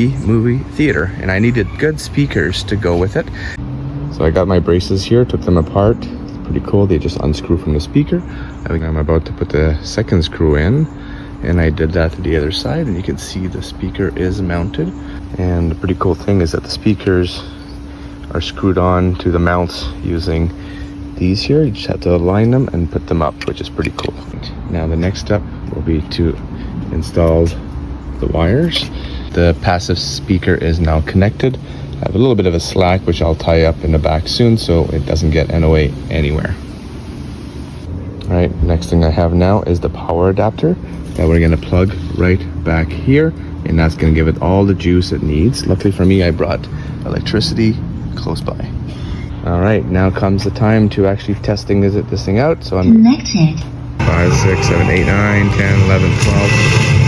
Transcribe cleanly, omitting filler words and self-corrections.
movie theater, and I needed good speakers to go with it. So I got my braces here, took them apart. It's pretty cool. They just unscrew from the speaker. I think I'm about to put the second screw in, and I did that to the other side, and you can see the speaker is mounted. And the pretty cool thing is that the speakers are screwed on to the mounts using these here. You just have to align them and put them up, which is pretty cool. Now the next step will be to install the wires. The passive speaker is now connected. I have a little bit of a slack, which I'll tie up in the back soon so it doesn't get NOA anywhere. All right, next thing I have now is the power adapter that we're gonna plug right back here, and that's gonna give it all the juice it needs. Luckily for me, I brought electricity close by. All right, now comes the time to actually testing this thing out. So I'm connected. 5, 6, 7, 8, 9, 10, 11, 12.